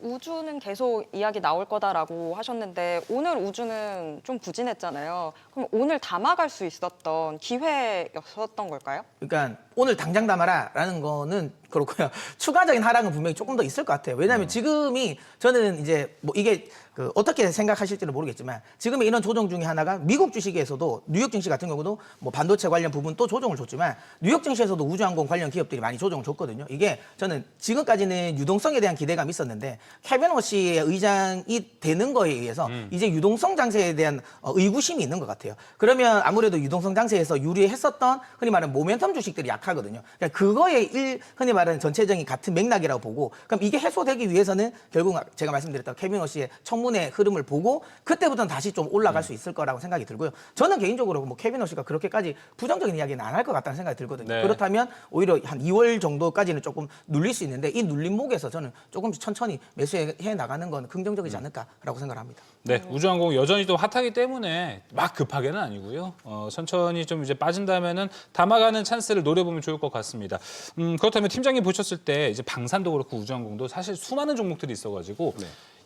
우주는 계속 이야기 나올 거다라고 하셨는데 오늘 우주는 좀 부진했잖아요. 그럼 오늘 담아갈 수 있었던 기회였었던 걸까요? 그러니까 오늘 당장 담아라라는 거는 그렇고요. 추가적인 하락은 분명히 조금 더 있을 것 같아요. 왜냐하면 지금이 저는 이제 뭐 이게 어떻게 생각하실지는 모르겠지만 지금의 이런 조정 중에 하나가 미국 주식에서도 뉴욕 증시 같은 경우도 뭐 반도체 관련 부분 또 조정을 줬지만 뉴욕 증시에서도 우주항공 관련 기업들이 많이 조정을 줬거든요. 이게 저는 지금까지는 유동성에 대한 기대감이 있었는데 케빈 워시의 의장이 되는 거에 의해서 이제 유동성 장세에 대한 의구심이 있는 것 같아요. 그러면 아무래도 유동성 장세에서 유리했었던 흔히 말하는 모멘텀 주식들이 약하거든요. 그러니까 그거에 흔히 말하는 전체적인 같은 맥락이라고 보고 그럼 이게 해소되기 위해서는 결국 제가 말씀드렸던 케빈 워시의 청문회 흐름을 보고 그때부터는 다시 좀 올라갈 수 있을 거라고 생각이 들고요. 저는 개인적으로 뭐 케빈 워시가 그렇게까지 부정적인 이야기는 안 할 것 같다는 생각이 들거든요. 네. 그렇다면 오히려 한 2월 정도까지는 조금 눌릴 수 있는데 이 눌림목에서 저는 조금씩 천천히 매수해 나가는 건 긍정적이지 않을까라고 생각합니다. 네, 우주항공 여전히 또 핫하기 때문에 막 급하게는 아니고요. 천천히 좀 이제 빠진다면은 담아가는 찬스를 노려보면 좋을 것 같습니다. 그렇다면 팀장님 보셨을 때 이제 방산도 그렇고 우주항공도 사실 수많은 종목들이 있어가지고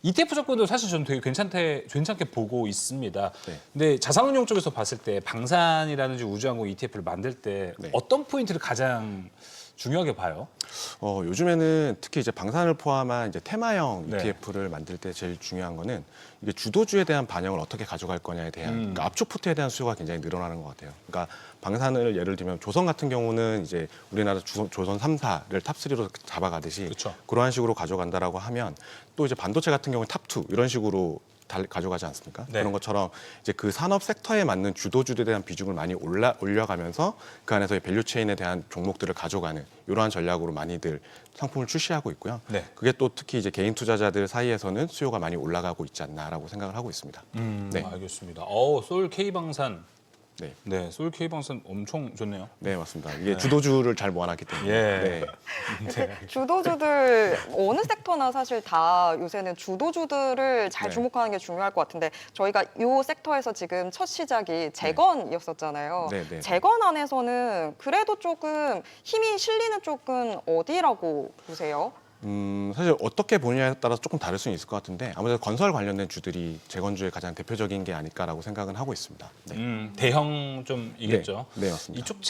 ETF 접근도 사실 저는 되게 괜찮게 보고 있습니다. 네. 근데 자산운용 쪽에서 봤을 때 방산이라든지 우주항공 ETF를 만들 때 네. 어떤 포인트를 가장 중요하게 봐요? 요즘에는 특히 이제 방산을 포함한 이제 테마형 네. ETF를 만들 때 제일 중요한 거는 이게 주도주에 대한 반영을 어떻게 가져갈 거냐에 대한 그러니까 압축 포트에 대한 수요가 굉장히 늘어나는 것 같아요. 그러니까 방산을 예를 들면 조선 같은 경우는 이제 우리나라 조선 3사를 탑3로 잡아가듯이 그쵸. 그러한 식으로 가져간다라고 하면 또 이제 반도체 같은 경우는 탑2 이런 식으로 가져가지 않습니까? 네. 그런 것처럼 이제 그 산업 섹터에 맞는 주도주에 대한 비중을 많이 올려가면서 그 안에서의 밸류체인에 대한 종목들을 가져가는 이러한 전략으로 많이들 상품을 출시하고 있고요. 네. 그게 또 특히 이제 개인 투자자들 사이에서는 수요가 많이 올라가고 있지 않나라고 생각을 하고 있습니다. 네. 알겠습니다. 솔 K방산. 네. 네, 솔 K방산 엄청 좋네요. 네, 맞습니다. 이게 주도주를 잘 모아놨기 때문에. 예. 네. 주도주들 어느 섹터나 사실 다 요새는 주도주들을 잘 네. 주목하는 게 중요할 것 같은데 저희가 이 섹터에서 지금 첫 시작이 재건이었었잖아요. 네, 네. 재건 안에서는 그래도 조금 힘이 실리는 쪽은 어디라고 보세요? 사실 어떻게 보느냐에 따라서 조금 다를 수는 있을 것 같은데 아무래도 건설 관련된 주들이 재건주의 가장 대표적인 게 아닐까라고 생각은 하고 있습니다. 네. 대형 좀이겠죠. 네, 맞습니다. 이쪽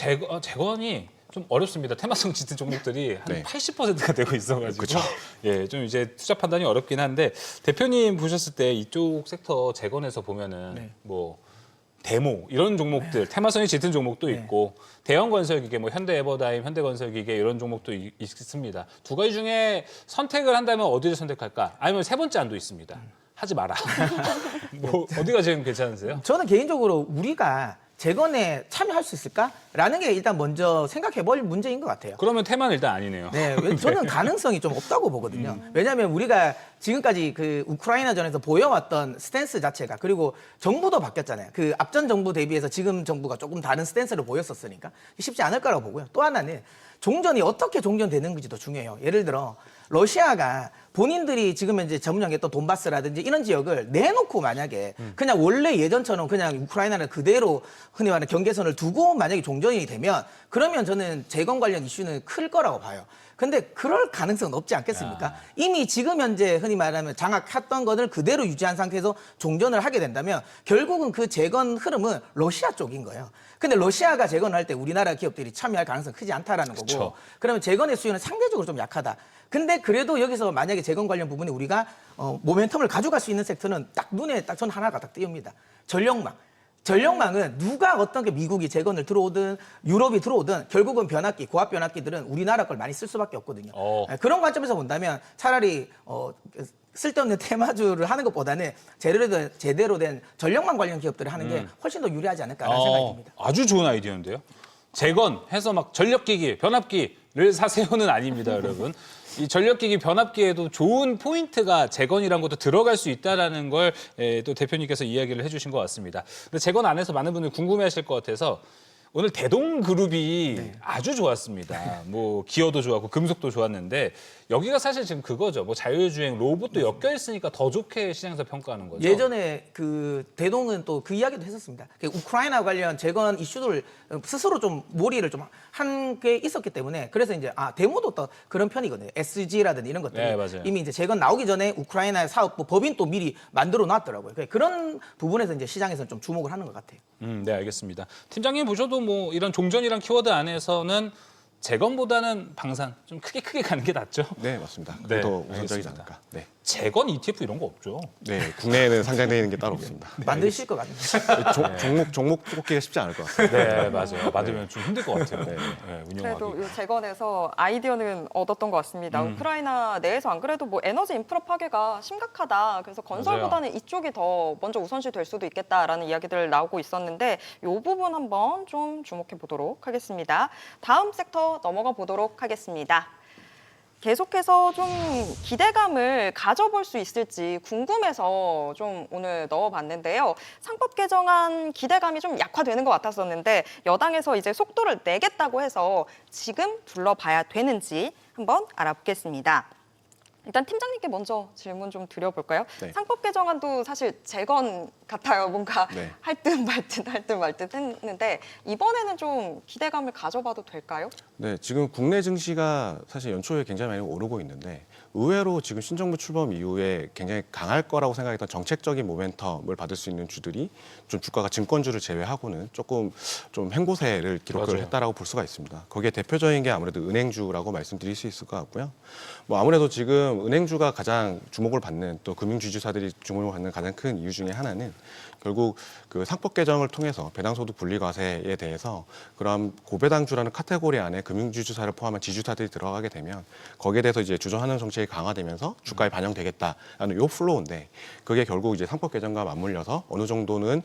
재건이 좀 어렵습니다. 테마성 짙은 종목들이 한 네. 80%가 되고 있어가지고 그쵸. 예, 좀 이제 투자 판단이 어렵긴 한데 대표님 보셨을 때 이쪽 sek터 재건에서 보면은 네. 뭐 데모 이런 종목들 테마성이 짙은 종목도 네. 있고 대형 건설기계 뭐 현대에버다임, 현대건설기계 이런 종목도 있습니다. 두 가지 중에 선택을 한다면 어디를 선택할까? 아니면 세 번째 안도 있습니다. 하지 마라. 뭐 어디가 지금 괜찮으세요? 저는 개인적으로 우리가 재건에 참여할 수 있을까라는 게 일단 먼저 생각해볼 문제인 것 같아요. 그러면 테마는 일단 아니네요. 네, 저는 가능성이 좀 없다고 보거든요. 왜냐하면 우리가 지금까지 그 우크라이나전에서 보여왔던 스탠스 자체가 그리고 정부도 바뀌었잖아요. 그 앞전 정부 대비해서 지금 정부가 조금 다른 스탠스를 보였었으니까 쉽지 않을 거라고 보고요. 또 하나는 종전이 어떻게 종전되는지도 중요해요. 예를 들어 러시아가 본인들이 지금 현재 점령했던 돈바스라든지 이런 지역을 내놓고 만약에 그냥 원래 예전처럼 그냥 우크라이나를 그대로 흔히 말하는 경계선을 두고 만약에 종전이 되면 그러면 저는 재건 관련 이슈는 클 거라고 봐요. 근데 그럴 가능성은 없지 않겠습니까? 이미 지금 현재 흔히 말하면 장악했던 것을 그대로 유지한 상태에서 종전을 하게 된다면 결국은 그 재건 흐름은 러시아 쪽인 거예요. 근데 러시아가 재건을 할 때 우리나라 기업들이 참여할 가능성이 크지 않다라는 거고 그쵸. 그러면 재건의 수요는 상대적으로 좀 약하다. 근데 그래도 여기서 만약에 재건 관련 부분에 우리가 모멘텀을 가져갈 수 있는 섹터는 딱 눈에 딱 전 하나가 딱 띄웁니다. 전력망. 전력망은 누가 어떤 게 미국이 재건을 들어오든 유럽이 들어오든 결국은 변압기, 고압 변압기들은 우리나라 걸 많이 쓸 수밖에 없거든요. 그런 관점에서 본다면 차라리 쓸데없는 테마주를 하는 것보다는 제대로 된 전력망 관련 기업들을 하는 게 훨씬 더 유리하지 않을까라는 생각이 듭니다. 아주 좋은 아이디어인데요. 재건해서 막 전력기기, 변압기를 사세요는 아닙니다, 여러분. 이 전력기기, 변압기에도 좋은 포인트가 재건이란 것도 들어갈 수 있다라는 걸 또 대표님께서 이야기를 해주신 것 같습니다. 근데 재건 안에서 많은 분들이 궁금해하실 것 같아서 오늘 대동그룹이 아주 좋았습니다. 뭐 기어도 좋았고 금속도 좋았는데 여기가 사실 지금 그거죠. 뭐 자율주행 로봇도 엮여 있으니까 더 좋게 시장에서 평가하는 거죠. 예전에 그 대동은 또 그 이야기도 했었습니다. 그 우크라이나 관련 재건 이슈를 스스로 좀 몰이를 좀 한 게 있었기 때문에 그래서 이제 데모도 또 그런 편이거든요. SG라든지 이런 것들이 네, 맞아요. 이미 이제 재건 나오기 전에 우크라이나 사업부 법인 또 미리 만들어 놨더라고요. 그런 부분에서 이제 시장에서 좀 주목을 하는 것 같아요. 네, 알겠습니다. 팀장님 보셔도 뭐 이런 종전이란 키워드 안에서는 재건보다는 방산 좀 크게 가는 게 낫죠. 네, 맞습니다. 네, 그게 더 우선적이지 알겠습니다. 않을까. 네. 재건 ETF 이런 거 없죠. 네, 국내에는 상장되는 게 따로 없습니다. 만드실 것 같네요. 종목 뽑기가 쉽지 않을 것 같습니다. 네, 맞아요. 받으면 좀 힘들 것 같아요. 네, 그래도 운영하기. 이 재건에서 아이디어는 얻었던 것 같습니다. 우크라이나 내에서 안 그래도 뭐 에너지 인프라 파괴가 심각하다. 그래서 건설보다는 이쪽이 더 먼저 우선시 될 수도 있겠다라는 이야기들 나오고 있었는데 이 부분 한번 좀 주목해 보도록 하겠습니다. 다음 섹터 넘어가 보도록 하겠습니다. 계속해서 좀 기대감을 가져볼 수 있을지 궁금해서 좀 오늘 넣어봤는데요. 상법 개정안 기대감이 좀 약화되는 것 같았었는데 여당에서 이제 속도를 내겠다고 해서 지금 둘러봐야 되는지 한번 알아보겠습니다. 일단 팀장님께 먼저 질문 좀 드려볼까요? 네. 상법 개정안도 사실 재건 같아요. 뭔가 네. 할 듯 말 듯 했는데 이번에는 좀 기대감을 가져봐도 될까요? 네, 지금 국내 증시가 사실 연초에 굉장히 많이 오르고 있는데 의외로 지금 신정부 출범 이후에 굉장히 강할 거라고 생각했던 정책적인 모멘텀을 받을 수 있는 주들이 좀 주가가 증권주를 제외하고는 조금 좀 횡보세를 기록을 맞아요. 했다라고 볼 수가 있습니다. 거기에 대표적인 게 아무래도 은행주라고 말씀드릴 수 있을 것 같고요. 뭐 아무래도 지금 은행주가 가장 주목을 받는 또 금융주주사들이 주목을 받는 가장 큰 이유 중에 하나는 결국 그 상법 개정을 통해서 배당소득 분리과세에 대해서 그런 고배당주라는 카테고리 안에 금융주주사를 포함한 지주사들이 들어가게 되면 거기에 대해서 이제 주저하는 정책이 강화되면서 주가에 반영되겠다라는 요 플로우인데 그게 결국 이제 상법 개정과 맞물려서 어느 정도는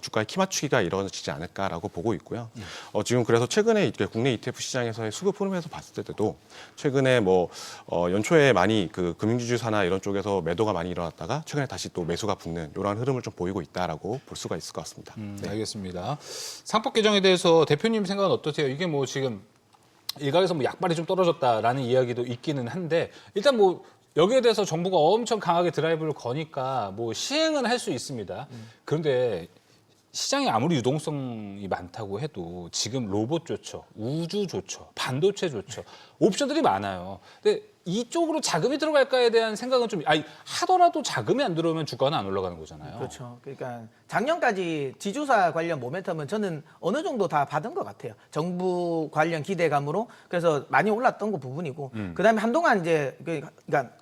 주가의 키 맞추기가 이루어지지 않을까라고 보고 있고요. 지금 그래서 최근에 이렇게 국내 ETF 시장에서의 수급 흐름에서 봤을 때도 최근에 뭐 연초에 많이 그 금융주주사나 이런 쪽에서 매도가 많이 일어났다가 최근에 다시 또 매수가 붙는 이러한 흐름을 좀 보이고 있다라고 볼 수가 있을 것 같습니다. 네. 알겠습니다. 상법 개정에 대해서 대표님 생각은 어떠세요? 이게 뭐 지금 일각에서 뭐 약발이 좀 떨어졌다라는 이야기도 있기는 한데 일단 뭐 여기에 대해서 정부가 엄청 강하게 드라이브를 거니까 뭐 시행은 할 수 있습니다. 그런데 시장에 아무리 유동성이 많다고 해도 지금 로봇 좋죠, 우주 좋죠, 반도체 좋죠, 옵션들이 많아요. 근데 이쪽으로 자금이 들어갈까에 대한 생각은 좀 하더라도 자금이 안 들어오면 주가는 안 올라가는 거잖아요. 그렇죠. 그러니까 작년까지 지주사 관련 모멘텀은 저는 어느 정도 다 받은 것 같아요. 정부 관련 기대감으로 그래서 많이 올랐던 거 부분이고 그다음에 한동안 이제 그러니까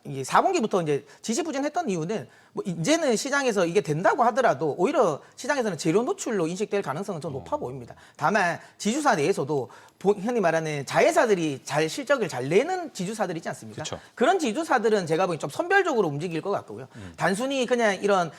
이 4분기부터 이제 지지부진했던 이유는 뭐 이제는 시장에서 이게 된다고 하더라도 오히려 시장에서는 재료 노출로 인식될 가능성은 좀 높아 보입니다. 다만 지주사 내에서도 흔히 말하는 자회사들이 실적을 잘 내는 지주사들 있지 않습니까? 그쵸. 그런 지주사들은 제가 보기엔 좀 선별적으로 움직일 것 같고요. 단순히 그냥 이런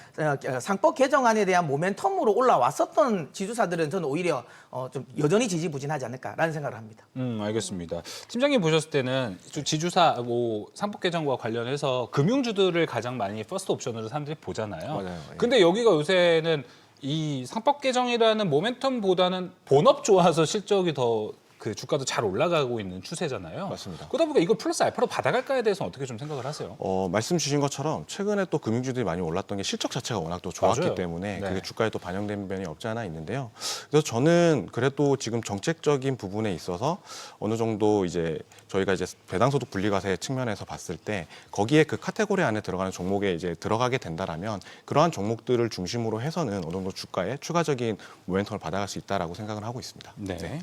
상법 개정안에 대한 모멘텀으로 올라왔었던 지주사들은 저는 오히려 좀 여전히 지지부진하지 않을까라는 생각을 합니다. 알겠습니다. 팀장님 보셨을 때는 지주사 뭐 상법 개정과 관련해서 금융주들을 가장 많이 퍼스트 옵션으로 사람들이 보잖아요. 맞아요. 예. 근데 여기가 요새는 이 상법 개정이라는 모멘텀보다는 본업 좋아서 실적이 더 그 주가도 잘 올라가고 있는 추세잖아요. 맞습니다. 그러다 보니까 이걸 플러스 알파로 받아갈까에 대해서는 어떻게 좀 생각을 하세요? 말씀 주신 것처럼 최근에 또 금융주들이 많이 올랐던 게 실적 자체가 워낙 또 좋았기 맞아요. 때문에 네. 그게 주가에 또 반영된 면이 없지 않아 있는데요. 그래서 저는 그래도 지금 정책적인 부분에 있어서 어느 정도 이제 저희가 이제 배당소득 분리과세 측면에서 봤을 때 거기에 그 카테고리 안에 들어가는 종목에 이제 들어가게 된다라면 그러한 종목들을 중심으로 해서는 어느 정도 주가에 추가적인 모멘텀을 받아갈 수 있다라고 생각을 하고 있습니다. 네.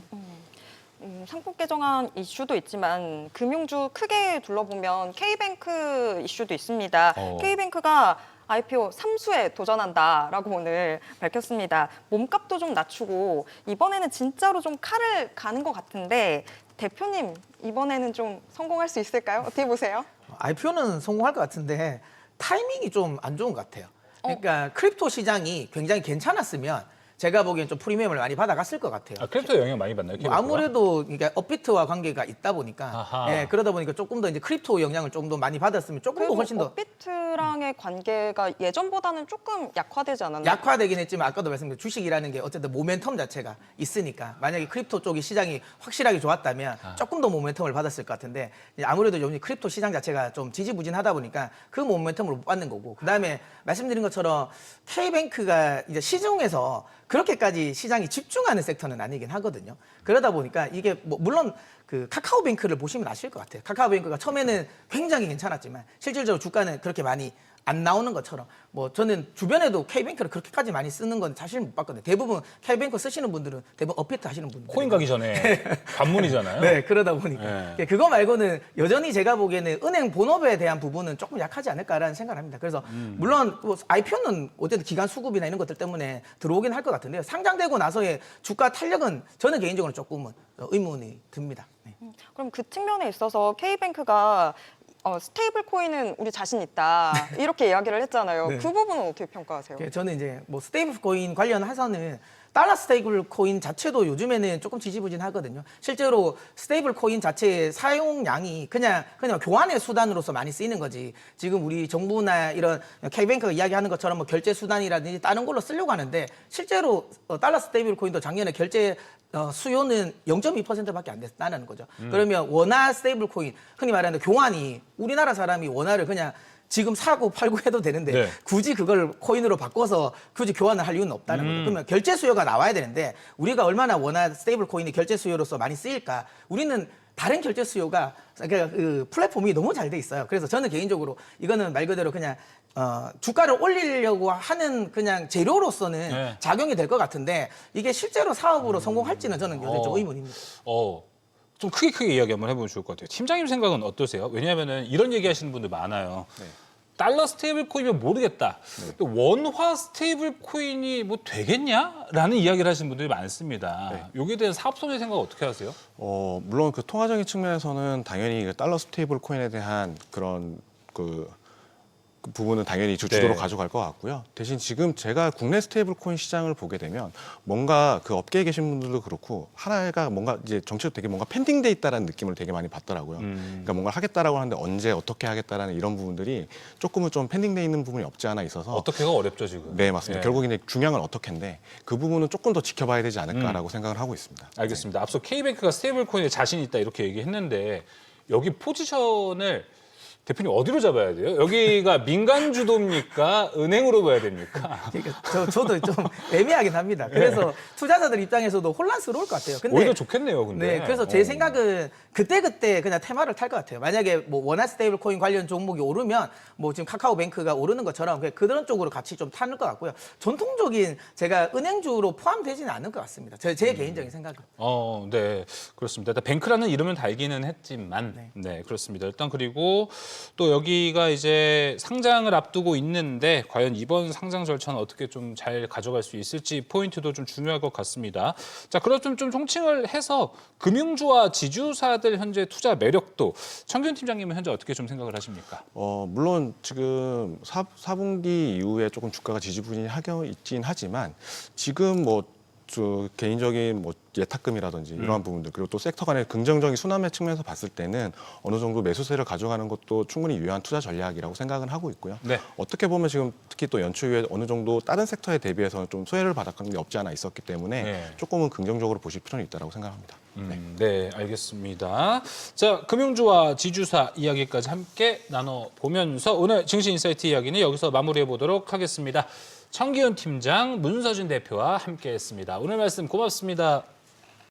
상법 개정안 이슈도 있지만 금융주 크게 둘러보면 K뱅크 이슈도 있습니다. K뱅크가 IPO 3수에 도전한다라고 오늘 밝혔습니다. 몸값도 좀 낮추고 이번에는 진짜로 좀 칼을 가는 것 같은데 대표님 이번에는 좀 성공할 수 있을까요? 어떻게 보세요? IPO는 성공할 것 같은데 타이밍이 좀 안 좋은 것 같아요. 그러니까 크립토 시장이 굉장히 괜찮았으면 제가 보기엔 좀 프리미엄을 많이 받아갔을 것 같아요. 아, 크립토 영향 많이 받나요? 뭐 아무래도 그러니까 업비트와 관계가 있다 보니까 아하. 예, 그러다 보니까 조금 더 이제 크립토 영향을 좀 더 많이 받았으면 조금 더 그리고 훨씬 더 업비트랑의 관계가 예전보다는 조금 약화되지 않았나요? 약화되긴 했지만 아까도 말씀드린 주식이라는 게 어쨌든 모멘텀 자체가 있으니까 만약에 크립토 쪽이 시장이 확실하게 좋았다면 조금 더 모멘텀을 받았을 것 같은데 이제 아무래도 요즘 크립토 시장 자체가 좀 지지부진하다 보니까 그 모멘텀을 못 받는 거고 그다음에 말씀드린 것처럼 K뱅크가 이제 시중에서 그렇게까지 시장이 집중하는 섹터는 아니긴 하거든요. 그러다 보니까 이게 뭐 물론 그 카카오뱅크를 보시면 아실 것 같아요. 카카오뱅크가 처음에는 굉장히 괜찮았지만 실질적으로 주가는 그렇게 많이 안 나오는 것처럼 뭐 저는 주변에도 K뱅크를 그렇게까지 많이 쓰는 건 사실 못 봤거든요. 대부분 K뱅크 쓰시는 분들은 대부분 업비트 하시는 분들. 코인 가기 전에 관문이잖아요. 네, 그러다 보니까 네. 그거 말고는 여전히 제가 보기에는 은행 본업에 대한 부분은 조금 약하지 않을까라는 생각을 합니다. 그래서 물론 뭐 IPO는 어쨌든 기간 수급이나 이런 것들 때문에 들어오긴 할 것 같은데요. 상장되고 나서의 주가 탄력은 저는 개인적으로 조금은 의문이 듭니다. 네. 그럼 그 측면에 있어서 K뱅크가 스테이블 코인은 우리 자신 있다 이렇게 이야기를 했잖아요. 네. 그 부분은 어떻게 평가하세요? 저는 이제 뭐 스테이블 코인 관련해서는 달러 스테이블 코인 자체도 요즘에는 조금 지지부진하거든요. 실제로 스테이블 코인 자체의 사용량이 그냥 교환의 수단으로서 많이 쓰이는 거지. 지금 우리 정부나 이런 K뱅크가 이야기하는 것처럼 뭐 결제 수단이라든지 다른 걸로 쓰려고 하는데 실제로 달러 스테이블 코인도 작년에 결제 수요는 0.2%밖에 안 됐다는 거죠. 그러면 원화 스테이블 코인, 흔히 말하는 교환이 우리나라 사람이 원화를 그냥 지금 사고 팔고 해도 되는데 네. 굳이 그걸 코인으로 바꿔서 굳이 교환을 할 이유는 없다는 거죠. 그러면 결제 수요가 나와야 되는데 우리가 얼마나 원화 스테이블 코인이 결제 수요로서 많이 쓰일까? 우리는 다른 결제 수요가 그러니까 그 플랫폼이 너무 잘 돼 있어요. 그래서 저는 개인적으로 이거는 말 그대로 그냥 주가를 올리려고 하는 그냥 재료로서는 네. 작용이 될 것 같은데 이게 실제로 사업으로 성공할지는 저는 요새 좀 의문입니다. 좀 크게 이야기 한번 해보면 좋을 것 같아요. 팀장님 생각은 어떠세요? 왜냐하면 이런 얘기 하시는 분들 많아요. 달러 스테이블 코인이면 모르겠다. 또 원화 스테이블 코인이 뭐 되겠냐라는 이야기를 하시는 분들이 많습니다. 여기에 대한 사업성의 생각 어떻게 하세요? 물론 그 통화적인 측면에서는 당연히 그 달러 스테이블 코인에 대한 그런 그 부분은 당연히 주도로 가져갈 것 같고요. 대신 지금 제가 국내 스테이블 코인 시장을 보게 되면 뭔가 그 업계에 계신 분들도 그렇고 하나가 뭔가 이제 정치도 되게 뭔가 펜딩돼 있다라는 느낌을 되게 많이 받더라고요. 그러니까 뭔가 하겠다라고 하는데 언제 어떻게 하겠다라는 이런 부분들이 조금은 좀 펜딩돼 있는 부분이 없지 않아 있어서 어떻게가 어렵죠 지금. 네, 맞습니다. 결국 이제 중요한 건 어떻게인데 그 부분은 조금 더 지켜봐야 되지 않을까라고 생각을 하고 있습니다. 알겠습니다. 앞서 K뱅크가 스테이블 코인에 자신 있다 이렇게 얘기했는데 여기 포지션을 대표님 어디로 잡아야 돼요? 여기가 민간 주도입니까? 은행으로 봐야 됩니까? 그러니까 저도 좀 애매하긴 합니다. 그래서 투자자들 입장에서도 혼란스러울 것 같아요. 근데 오히려 좋겠네요, 근데. 네, 그래서 제 생각은 그때 그냥 테마를 탈 것 같아요. 만약에 뭐 원화 스테이블 코인 관련 종목이 오르면 뭐 지금 카카오뱅크가 오르는 것처럼 그런 쪽으로 같이 좀 타는 것 같고요. 전통적인 제가 은행주로 포함되지는 않을 것 같습니다. 제 개인적인 생각은. 네, 그렇습니다. 일단 뱅크라는 이름은 달기는 했지만, 네, 그렇습니다. 일단 그리고 또 여기가 이제 상장을 앞두고 있는데 과연 이번 상장 절차는 어떻게 좀 잘 가져갈 수 있을지 포인트도 좀 중요할 것 같습니다. 자, 그럼 좀 총칭을 해서 금융주와 지주사들 현재 투자 매력도 청균 팀장님은 현재 어떻게 좀 생각을 하십니까? 물론 지금 4분기 이후에 조금 주가가 지지부진하게 있긴 하지만 지금 뭐 개인적인 뭐 예탁금이라든지 이러한 부분들 그리고 또 섹터 간의 긍정적인 순환매 측면에서 봤을 때는 어느 정도 매수세를 가져가는 것도 충분히 유효한 투자 전략이라고 생각은 하고 있고요. 네. 어떻게 보면 지금 특히 또 연초 이후에 어느 정도 다른 섹터에 대비해서는 좀 소외를 받았던 게 없지 않아 있었기 때문에 조금은 긍정적으로 보실 필요는 있다고 생각합니다. 네, 알겠습니다. 자, 금융주와 지주사 이야기까지 함께 나눠보면서 오늘 증시인사이트 이야기는 여기서 마무리해 보도록 하겠습니다. 청기훈 팀장, 문서준 대표와 함께했습니다. 오늘 말씀 고맙습니다.